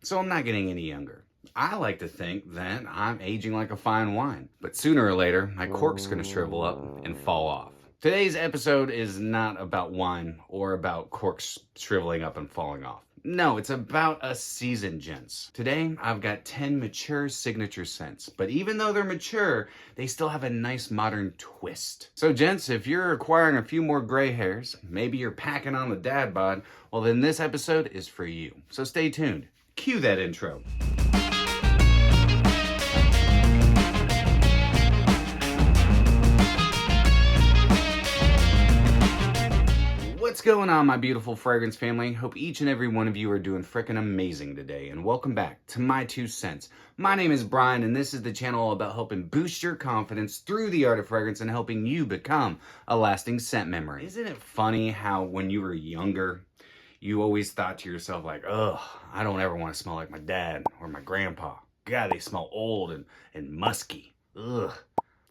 so I'm not getting any younger. I like to think that I'm aging like a fine wine, but sooner or later, my cork's gonna shrivel up and fall off. Today's episode is not about wine or about corks shriveling up and falling off. No, it's about a season, gents. Today, I've got 10 mature signature scents, but even though they're mature, they still have a nice modern twist. So gents, if you're acquiring a few more gray hairs, maybe you're packing on the dad bod, well then this episode is for you. So stay tuned. Cue that intro. What's going on, my beautiful fragrance family? Hope each and every one of you are doing frickin' amazing today, and welcome back to My2Scents. My name is Brian, and this is the channel all about helping boost your confidence through the art of fragrance and helping you become a lasting scent memory. Isn't it funny how when you were younger, you always thought to yourself like, ugh, I don't ever want to smell like my dad or my grandpa. God, they smell old and musky. Ugh.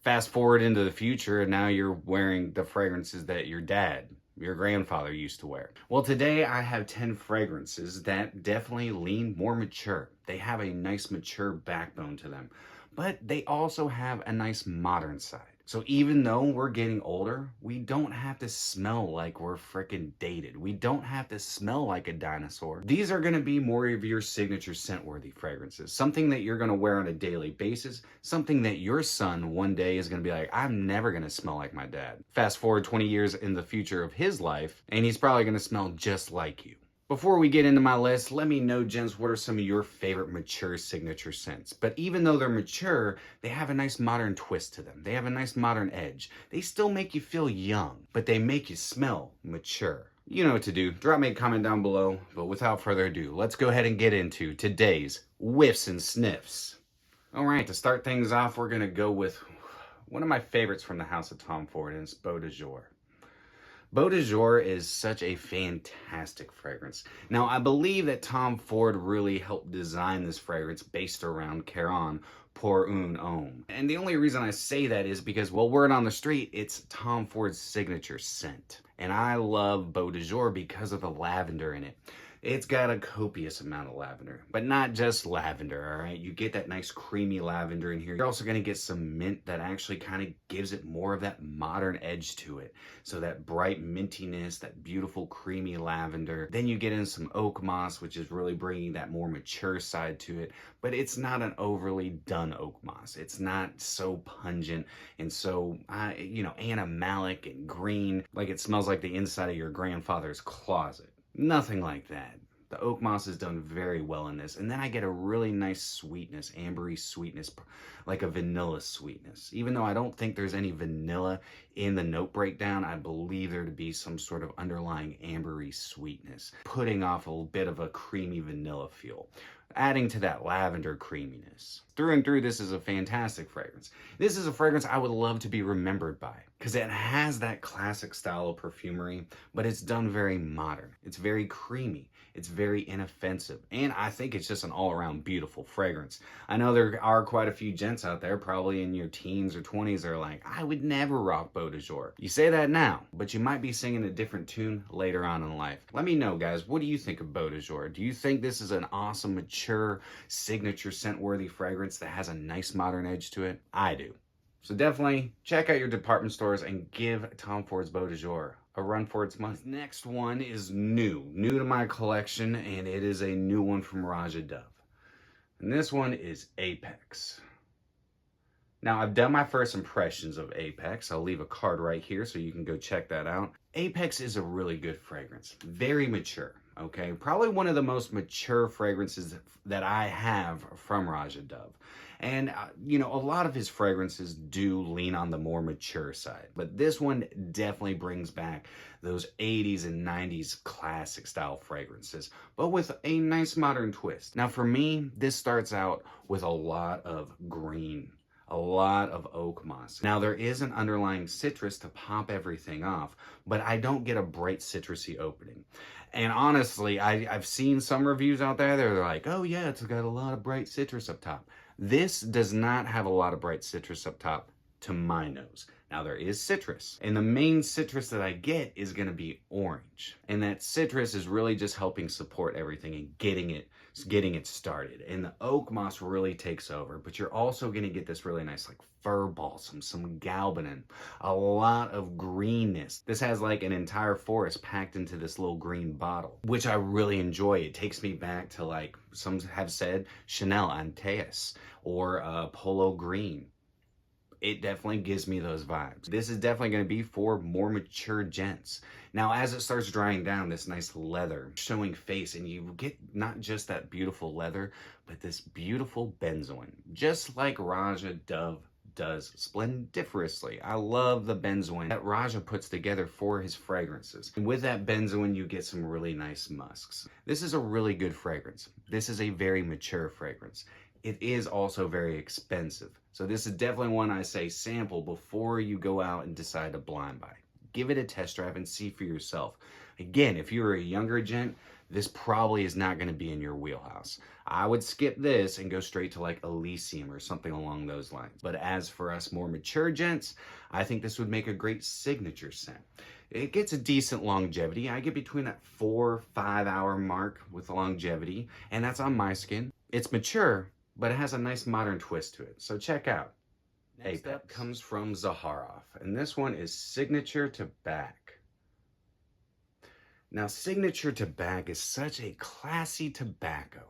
Fast forward into the future, and now you're wearing the fragrances that your dad, your grandfather used to wear. Well, today I have 10 fragrances that definitely lean more mature. They have a nice mature backbone to them, but they also have a nice modern side. So even though we're getting older, we don't have to smell like we're freaking dated. We don't have to smell like a dinosaur. These are gonna be more of your signature scent-worthy fragrances. Something that you're gonna wear on a daily basis. Something that your son one day is gonna be like, I'm never gonna smell like my dad. Fast forward 20 years in the future of his life, and he's probably gonna smell just like you. Before we get into my list, let me know, gents, what are some of your favorite mature signature scents? But even though they're mature, they have a nice modern twist to them. They have a nice modern edge. They still make you feel young, but they make you smell mature. You know what to do. Drop me a comment down below. But without further ado, let's go ahead and get into today's whiffs and sniffs. All right, to start things off, we're going to go with one of my favorites from the house of Tom Ford, and it's Beau de Jour. Beau de Jour is such a fantastic fragrance. Now, I believe that Tom Ford really helped design this fragrance based around Caron pour un homme. And the only reason I say that is because, well, word on the street, it's Tom Ford's signature scent. And I love Beau de Jour because of the lavender in it. It's got a copious amount of lavender, but not just lavender, all right? You get that nice creamy lavender in here. You're also gonna get some mint that actually kind of gives it more of that modern edge to it. So that bright mintiness, that beautiful creamy lavender. Then you get in some oak moss, which is really bringing that more mature side to it, but it's not an overly done oak moss. It's not so pungent and so, animalic and green, like it smells like the inside of your grandfather's closet. Nothing like that. The oak moss is done very well in this. And then I get a really nice sweetness, ambery sweetness, like a vanilla sweetness. Even though I don't think there's any vanilla in the note breakdown, I believe there to be some sort of underlying ambery sweetness, putting off a bit of a creamy vanilla feel, adding to that lavender creaminess. Through and through, this is a fantastic fragrance. This is a fragrance I would love to be remembered by because it has that classic style of perfumery, but it's done very modern. It's very creamy. It's very inoffensive. And I think it's just an all-around beautiful fragrance. I know there are quite a few gents out there, probably in your teens or 20s, that are like, I would never rock Beau de Jour. You say that now, but you might be singing a different tune later on in life. Let me know, guys, what do you think of Beau de Jour? Do you think this is an awesome, mature, signature scent-worthy fragrance that has a nice modern edge to it? I do. So definitely check out your department stores and give Tom Ford's Beau de Jour a run for its money. This next one is new to my collection, and it is a new one from Roja. And this one is Apex. Now, I've done my first impressions of Apex. I'll leave a card right here so you can go check that out. Apex is a really good fragrance, very mature. Okay, probably one of the most mature fragrances that I have from Roja. And, a lot of his fragrances do lean on the more mature side. But this one definitely brings back those 80s and 90s classic style fragrances, but with a nice modern twist. Now, for me, this starts out with a lot of green, a lot of oak moss. Now, there is an underlying citrus to pop everything off, but I don't get a bright citrusy opening. And honestly, I've seen some reviews out there that are like, oh yeah, it's got a lot of bright citrus up top. This does not have a lot of bright citrus up top to my nose. Now there is citrus, and the main citrus that I get is gonna be orange. And that citrus is really just helping support everything and getting it started. And the oak moss really takes over, but you're also gonna get this really nice like fir balsam, some galbanum, a lot of greenness. This has like an entire forest packed into this little green bottle, which I really enjoy. It takes me back to, like some have said, Chanel Antaeus or Polo Green. It definitely gives me those vibes. This is definitely going to be for more mature gents. Now, as it starts drying down, this nice leather showing face, and you get not just that beautiful leather, but this beautiful benzoin, just like Roja does splendiferously. I love the benzoin that Roja puts together for his fragrances. And with that benzoin, you get some really nice musks. This is a really good fragrance. This is a very mature fragrance. It is also very expensive. So this is definitely one I say sample before you go out and decide to blind buy. Give it a test drive and see for yourself. Again, if you're a younger gent, this probably is not going to be in your wheelhouse. I would skip this and go straight to like Elysium or something along those lines. But as for us more mature gents, I think this would make a great signature scent. It gets a decent longevity. I get between that 4-5 hour mark with longevity, and that's on my skin. It's mature, but it has a nice modern twist to it. So check out. Next up comes from Zaharoff, and this one is Signature Tabac. Now, Signature Tabac is such a classy tobacco,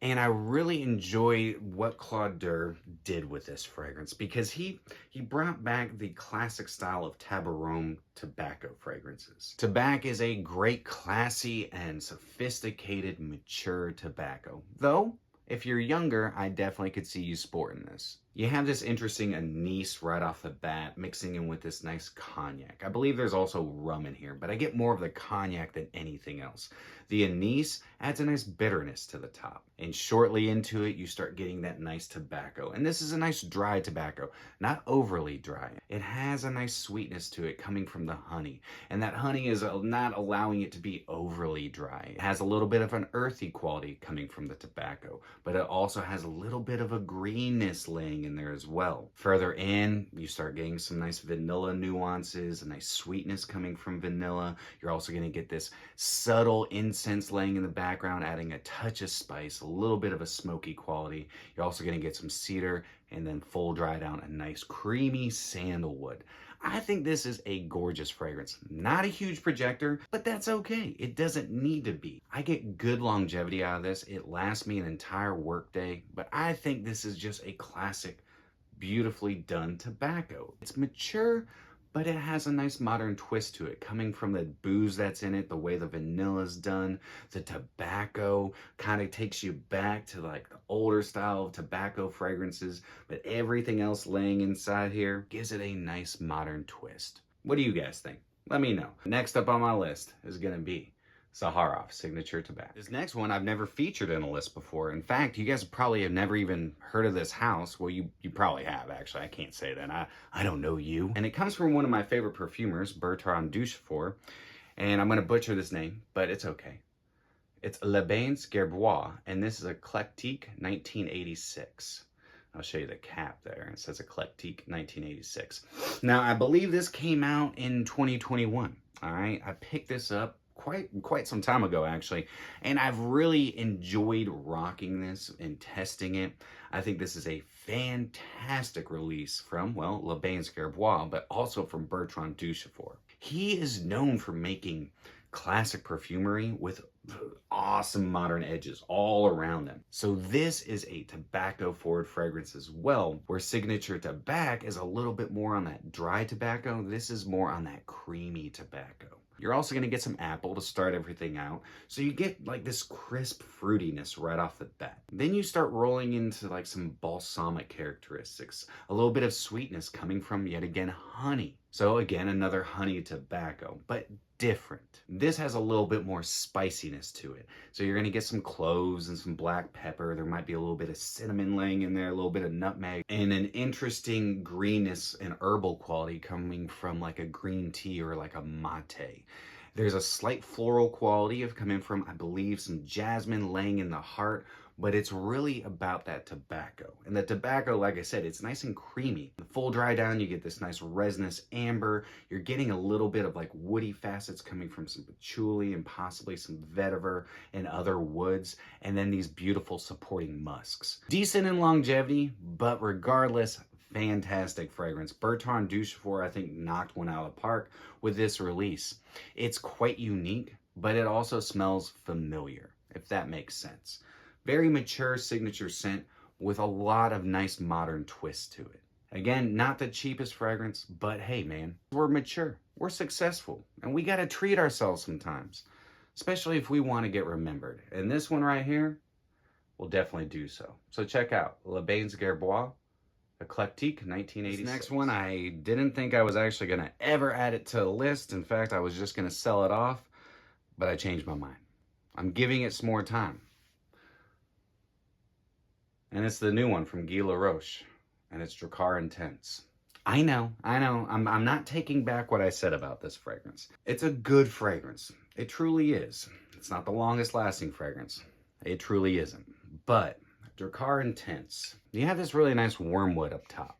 and I really enjoy what Claude Durr did with this fragrance, because he brought back the classic style of Tabac tobacco fragrances. Tabac is a great, classy, and sophisticated, mature tobacco, though if you're younger, I definitely could see you sporting this. You have this interesting anise right off the bat, mixing in with this nice cognac. I believe there's also rum in here, but I get more of the cognac than anything else. The anise adds a nice bitterness to the top, and shortly into it, you start getting that nice tobacco. And this is a nice dry tobacco, not overly dry. It has a nice sweetness to it coming from the honey, and that honey is not allowing it to be overly dry. It has a little bit of an earthy quality coming from the tobacco, but it also has a little bit of a greenness laying in there as well. Further in, you start getting some nice vanilla nuances, a nice sweetness coming from vanilla. You're also going to get this subtle incense laying in the background, adding a touch of spice, a little bit of a smoky quality. You're also going to get some cedar, and then full dry down, a nice creamy sandalwood. I think this is a gorgeous fragrance. Not a huge projector, but that's okay. It doesn't need to be. I get good longevity out of this. It lasts me an entire workday, but I think this is just a classic, beautifully done tobacco. It's mature, but it has a nice modern twist to it, coming from the booze that's in it, the way the vanilla's done. The tobacco kind of takes you back to like the older style of tobacco fragrances, but everything else laying inside here gives it a nice modern twist. What do you guys think? Let me know. Next up on my list is gonna be Zaharoff Signature Tabac. This next one I've never featured in a list before. In fact, you guys probably have never even heard of this house. Well, you probably have, actually. I can't say that. I don't know you. And it comes from one of my favorite perfumers, Bertrand Duchefort. And I'm going to butcher this name, but it's okay. It's Bains Guerbois, and this is Eclectique 1986. I'll show you the cap there. It says Eclectique 1986. Now, I believe this came out in 2021. All right, I picked this up quite some time ago, actually, and I've really enjoyed rocking this and testing it. I think this is a fantastic release from, well, Bains Guerbois, but also from Bertrand Duchefort. He is known for making classic perfumery with awesome modern edges all around them. So this is a tobacco forward fragrance as well, where Signature Tabac is a little bit more on that dry tobacco. This is more on that creamy tobacco. You're also going to get some apple to start everything out. So you get like this crisp fruitiness right off the bat. Then you start rolling into like some balsamic characteristics, a little bit of sweetness coming from, yet again, honey. So again, another honey tobacco, but different. This has a little bit more spiciness to it. So you're going to get some cloves and some black pepper. There might be a little bit of cinnamon laying in there, a little bit of nutmeg, and an interesting greenness and herbal quality coming from like a green tea or like a mate. There's a slight floral quality of coming from, I believe, some jasmine laying in the heart, but it's really about that tobacco. And the tobacco, like I said, it's nice and creamy. The full dry down, you get this nice resinous amber. You're getting a little bit of like woody facets coming from some patchouli and possibly some vetiver and other woods, and then these beautiful supporting musks. Decent in longevity, but regardless, fantastic fragrance. Bertrand Duchefort, I think, knocked one out of the park with this release. It's quite unique, but it also smells familiar, if that makes sense. Very mature signature scent with a lot of nice modern twists to it. Again, not the cheapest fragrance, but hey man, we're mature, we're successful, and we gotta treat ourselves sometimes, especially if we want to get remembered. And this one right here will definitely do so. So check out Le Bains Guerbois, Eclectique, 1986. This next one, I didn't think I was actually gonna ever add it to a list. In fact, I was just gonna sell it off, but I changed my mind. I'm giving it some more time. And it's the new one from Guy Laroche, and it's Drakkar Intense. I know, I'm not taking back what I said about this fragrance. It's a good fragrance. It truly is. It's not the longest lasting fragrance. It truly isn't. But Drakkar Intense, you have this really nice wormwood up top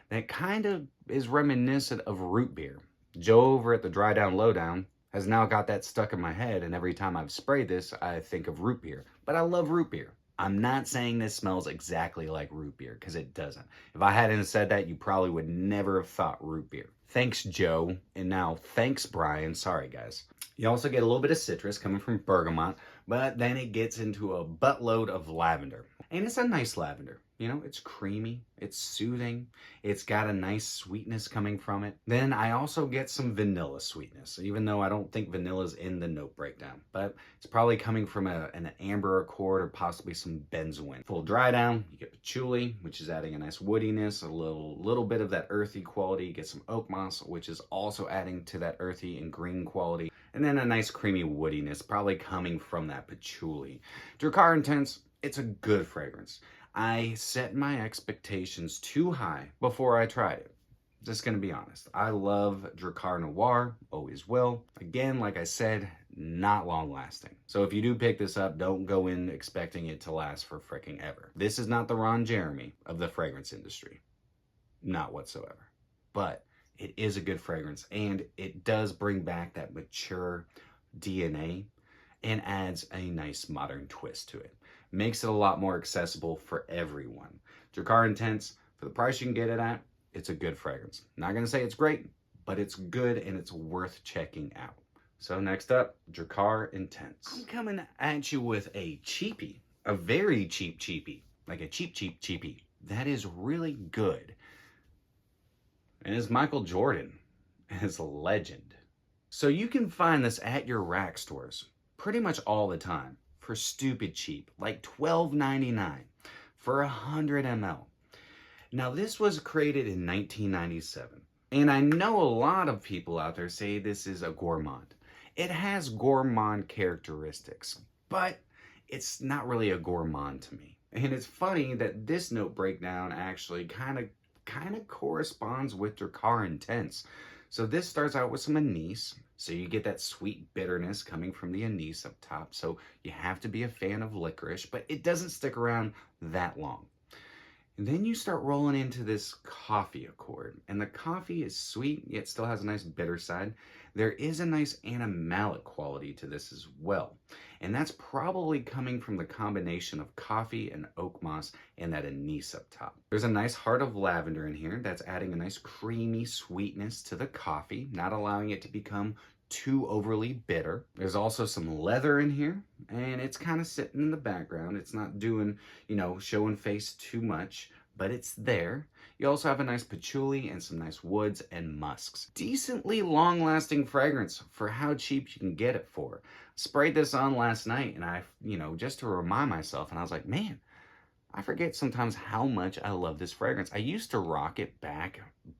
that kind of is reminiscent of root beer. Joe over at the Dry Down Lowdown has now got that stuck in my head, and every time I've sprayed this, I think of root beer. But I love root beer. I'm not saying this smells exactly like root beer, because it doesn't. If I hadn't said that, you probably would never have thought root beer. Thanks, Joe. And now, thanks, Brian. Sorry, guys. You also get a little bit of citrus coming from bergamot, but then it gets into a buttload of lavender. And it's a nice lavender. You know, it's creamy, it's soothing, it's got a nice sweetness coming from it. Then I also get some vanilla sweetness, even though I don't think vanilla's in the note breakdown, but it's probably coming from an amber accord or possibly some benzoin. Full dry down, you get patchouli, which is adding a nice woodiness, a little bit of that earthy quality. You get some oak moss, which is also adding to that earthy and green quality. And then a nice creamy woodiness, probably coming from that patchouli. Drakkar Intense, it's a good fragrance. I set my expectations too high before I tried it. Just gonna be honest. I love Drakkar Noir, always will. Again, like I said, not long lasting. So if you do pick this up, don't go in expecting it to last for fricking ever. This is not the Ron Jeremy of the fragrance industry. Not whatsoever. But it is a good fragrance, and it does bring back that mature DNA and adds a nice modern twist to it. Makes it a lot more accessible for everyone. Drakkar Intense, for the price you can get it at, it's a good fragrance. Not gonna say it's great, but it's good and it's worth checking out. So next up, Drakkar Intense. I'm coming at you with a cheapie, a very cheap cheapie, like a cheap cheapie. That is really good. And it's Michael Jordan, and it's a legend. So you can find this at your rack stores pretty much all the time for stupid cheap, like $12.99 for 100 ml. Now this was created in 1997, and I know a lot of people out there say this is a gourmand. It has gourmand characteristics, but it's not really a gourmand to me. And it's funny that this note breakdown actually kind of corresponds with Drakkar Intense. So this starts out with some anise. So you get that sweet bitterness coming from the anise up top. So you have to be a fan of licorice, but it doesn't stick around that long. And then you start rolling into this coffee accord. And the coffee is sweet, yet still has a nice bitter side. There is a nice animalic quality to this as well. And that's probably coming from the combination of coffee and oak moss and that anise up top. There's a nice heart of lavender in here that's adding a nice creamy sweetness to the coffee, not allowing it to become too overly bitter. There's also some leather in here, and it's kind of sitting in the background. It's not doing, showing face too much, but it's there. You also have a nice patchouli and some nice woods and musks. Decently long-lasting fragrance for how cheap you can get it for. Sprayed this on last night, and I, just to remind myself, and I was like, man, I forget sometimes how much I love this fragrance. I used to rock it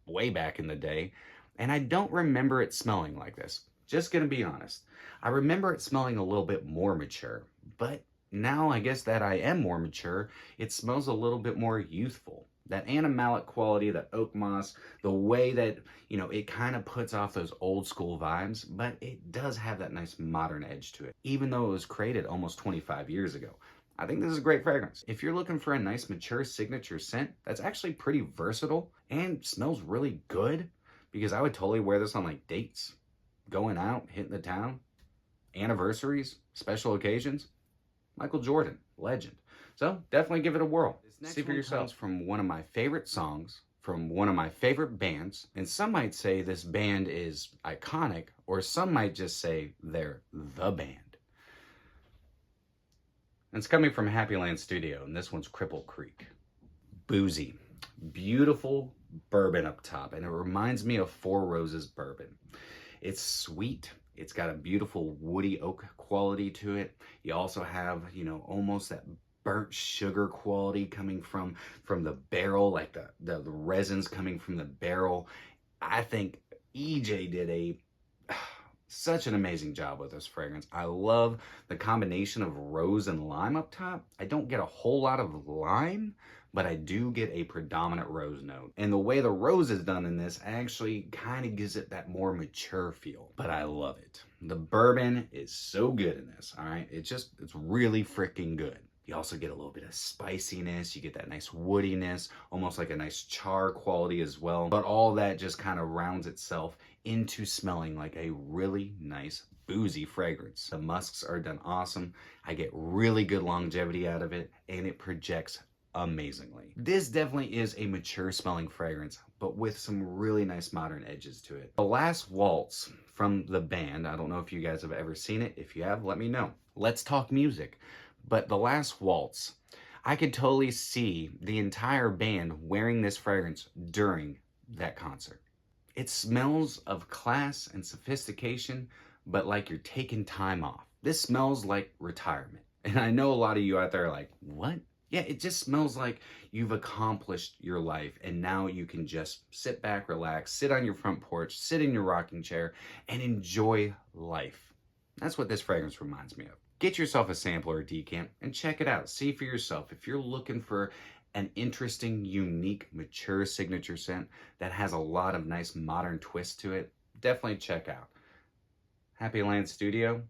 way back in the day, and I don't remember it smelling like this. Just gonna be honest. I remember it smelling a little bit more mature, but now I guess that I am more mature, it smells a little bit more youthful. That animalic quality, that oak moss, the way that, it kind of puts off those old school vibes, but it does have that nice modern edge to it. Even though it was created almost 25 years ago. I think this is a great fragrance. If you're looking for a nice mature signature scent that's actually pretty versatile and smells really good, because I would totally wear this on like dates, going out, hitting the town, anniversaries, special occasions. Michael Jordan, legend. So definitely give it a whirl. See for yourself. From one of my favorite songs, from one of my favorite bands, and some might say this band is iconic, or some might just say they're the band. And it's coming from Happyland Studio, and this one's Cripple Creek. Boozy, beautiful bourbon up top, and it reminds me of Four Roses bourbon. It's sweet. It's got a beautiful woody oak quality to it. You also have, you know, almost that burnt sugar quality coming from the barrel, like the resins coming from the barrel. I think EJ did such an amazing job with this fragrance. I love the combination of rose and lime up top. I don't get a whole lot of lime, but I do get a predominant rose note. And the way the rose is done in this actually kind of gives it that more mature feel, but I love it. The bourbon is so good in this, all right? It's really freaking good. You also get a little bit of spiciness. You get that nice woodiness, almost like a nice char quality as well. But all that just kind of rounds itself into smelling like a really nice boozy fragrance. The musks are done awesome. I get really good longevity out of it, and it projects amazingly. This definitely is a mature smelling fragrance, but with some really nice modern edges to it. The Last Waltz from the band, I don't know if you guys have ever seen it. If you have, let me know. Let's talk music. But The Last Waltz, I could totally see the entire band wearing this fragrance during that concert. It smells of class and sophistication, but like you're taking time off. This smells like retirement. And I know a lot of you out there are like, what? Yeah, it just smells like you've accomplished your life, and now you can just sit back, relax, sit on your front porch, sit in your rocking chair, and enjoy life. That's what this fragrance reminds me of. Get yourself a sample or a decant and check it out. See for yourself. If you're looking for an interesting, unique, mature signature scent that has a lot of nice modern twists to it, definitely check out Happyland Studio,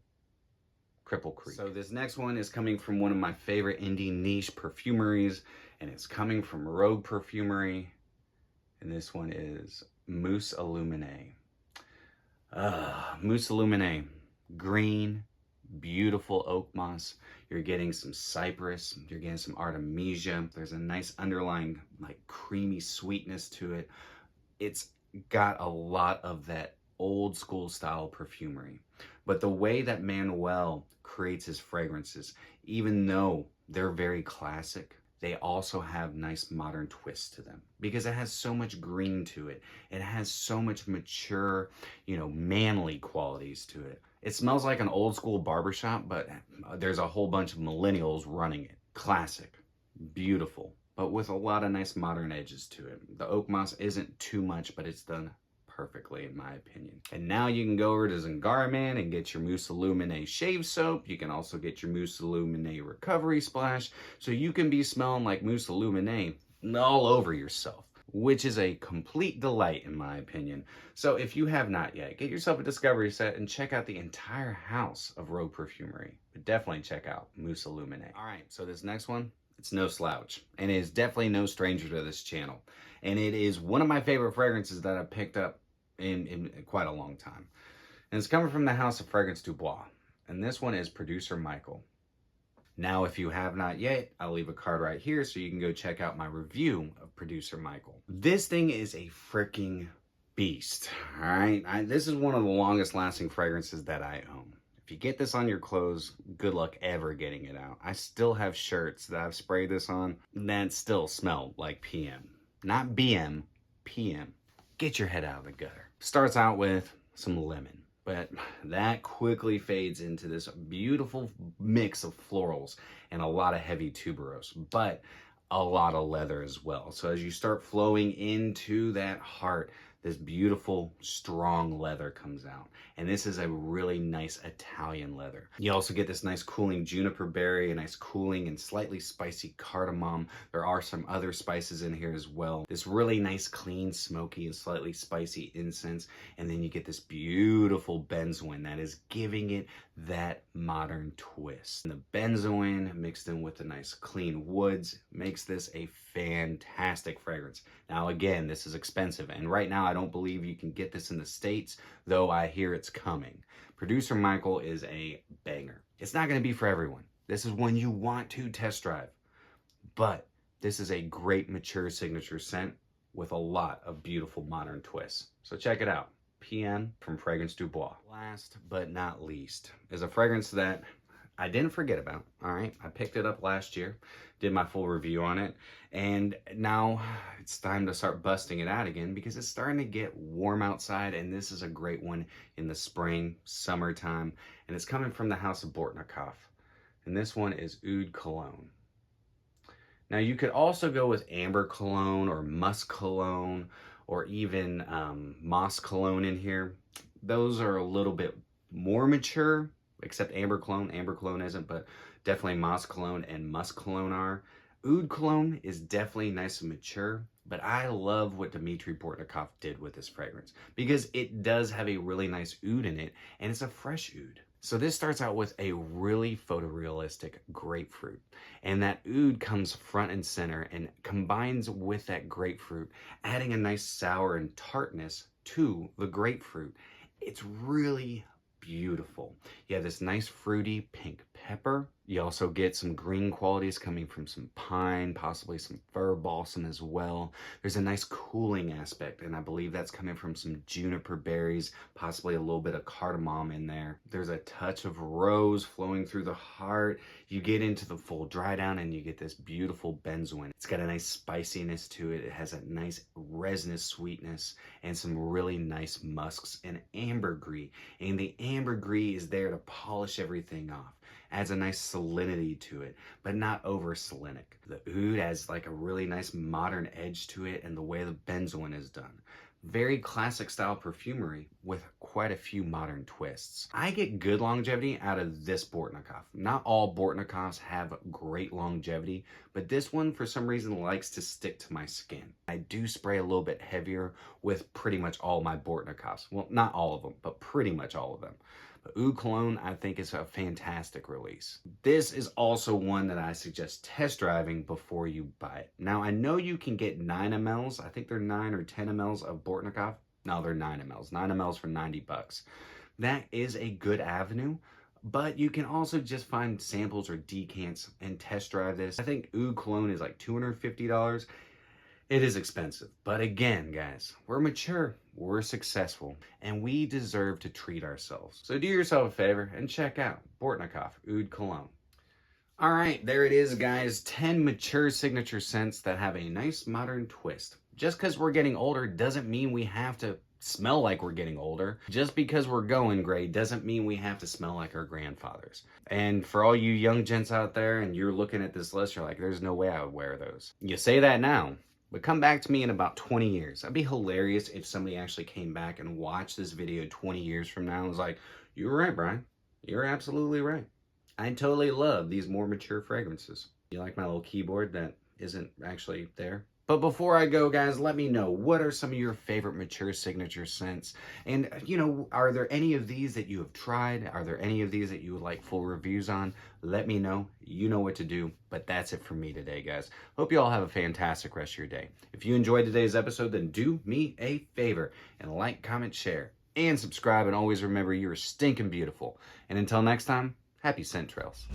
Cripple Creek. So this next one is coming from one of my favorite indie niche perfumeries, and it's coming from Rogue Perfumery, and this one is Mousse Illuminee. Mousse Illuminee, green, beautiful oak moss. You're getting some cypress, you're getting some artemisia. There's a nice underlying like creamy sweetness to it. It's got a lot of that old school style perfumery. But the way that Manuel creates his fragrances, even though they're very classic, they also have nice modern twists to them because it has so much green to it. It has so much mature, manly qualities to it. It smells like an old school barbershop, but there's a whole bunch of millennials running it. Classic, beautiful, but with a lot of nice modern edges to it. The oak moss isn't too much, but it's done perfectly in my opinion. And now you can go over to Zangaraman and get your Mousse Illuminee shave soap. You can also get your Mousse Illuminee recovery splash, so you can be smelling like Mousse Illuminee all over yourself, which is a complete delight in my opinion. So if you have not yet, get yourself a discovery set and check out the entire house of Rogue Perfumery. But definitely check out Mousse Illuminee. All right, so this next one, it's no slouch, and it is definitely no stranger to this channel. And it is one of my favorite fragrances that I've picked up in quite a long time. And it's coming from the house of Fragrance Du Bois. And this one is Producer Michael. Now, if you have not yet, I'll leave a card right here so you can go check out my review of Producer Michael. This thing is a freaking beast, all right? This is one of the longest lasting fragrances that I own. If you get this on your clothes, good luck ever getting it out. I still have shirts that I've sprayed this on that still smell like PM. Not BM, PM. Get your head out of the gutter. Starts out with some lemon, but that quickly fades into this beautiful mix of florals and a lot of heavy tuberose, but a lot of leather as well. So as you start flowing into that heart, this beautiful, strong leather comes out. And this is a really nice Italian leather. You also get this nice cooling juniper berry, a nice cooling and slightly spicy cardamom. There are some other spices in here as well. This really nice, clean, smoky, and slightly spicy incense. And then you get this beautiful benzoin that is giving it that modern twist. And the benzoin mixed in with the nice clean woods makes this a fantastic fragrance. Now again, this is expensive, and right now I don't believe you can get this in the States, though I hear it's coming. Producer Michael is a banger. It's not going to be for everyone. This is one you want to test drive, but this is a great mature signature scent with a lot of beautiful modern twists. So check it out. PM from Fragrance du Bois. Last but not least is a fragrance that I didn't forget about, all right? I picked it up last year, did my full review on it, and now it's time to start busting it out again because it's starting to get warm outside, and this is a great one in the spring, summertime, and it's coming from the house of Bortnikoff, and this one is Oud Cologne. Now, you could also go with amber cologne or musk cologne or even moss cologne in here. Those are a little bit more mature, except amber cologne. Amber cologne isn't, but definitely moss cologne and musk cologne are. Oud cologne is definitely nice and mature, but I love what Dmitry Bortnikoff did with this fragrance because it does have a really nice oud in it, and it's a fresh oud. So this starts out with a really photorealistic grapefruit, and that oud comes front and center and combines with that grapefruit, adding a nice sour and tartness to the grapefruit. It's really beautiful. You have this nice fruity pink pepper. You also get some green qualities coming from some pine, possibly some fir balsam as well. There's a nice cooling aspect, and I believe that's coming from some juniper berries, possibly a little bit of cardamom in there. There's a touch of rose flowing through the heart. You get into the full dry down and you get this beautiful benzoin. It's got a nice spiciness to it. It has a nice resinous sweetness and some really nice musks and ambergris. And the ambergris is there to polish everything off. Adds a nice salinity to it, but not over salinic. The oud has like a really nice modern edge to it, and the way the benzoin is done. Very classic style perfumery with quite a few modern twists. I get good longevity out of this Bortnikoff. Not all Bortnikoffs have great longevity, but this one for some reason likes to stick to my skin. I do spray a little bit heavier with pretty much all my Bortnikoffs. Well, not all of them, but pretty much all of them. Oud Cologne, I think, is a fantastic release. This is also one that I suggest test driving before you buy it. Now, I know you can get 9 mLs. I think they're 9 or 10 mLs of Bortnikoff. No, they're 9 mLs. 9 mLs for 90 bucks. That is a good avenue, but you can also just find samples or decants and test drive this. I think Oud Cologne is like $250. It is expensive, but again, guys, we're mature, we're successful, and we deserve to treat ourselves. So do yourself a favor and check out Bortnikoff Oud Cologne. All right, there it is, guys. 10 mature signature scents that have a nice modern twist. Just because we're getting older doesn't mean we have to smell like we're getting older. Just because we're going gray doesn't mean we have to smell like our grandfathers. And for all you young gents out there and you're looking at this list, you're like, there's no way I would wear those. You say that now, but come back to me in about 20 years. That'd be hilarious if somebody actually came back and watched this video 20 years from now and was like, you were right, Brian. You're absolutely right. I totally love these more mature fragrances. You like my little keyboard that isn't actually there? But before I go, guys, let me know, what are some of your favorite mature signature scents? And, you know, are there any of these that you have tried? Are there any of these that you would like full reviews on? Let me know. You know what to do. But that's it for me today, guys. Hope you all have a fantastic rest of your day. If you enjoyed today's episode, then do me a favor and like, comment, share, and subscribe. And always remember, you're stinking beautiful. And until next time, happy scent trails.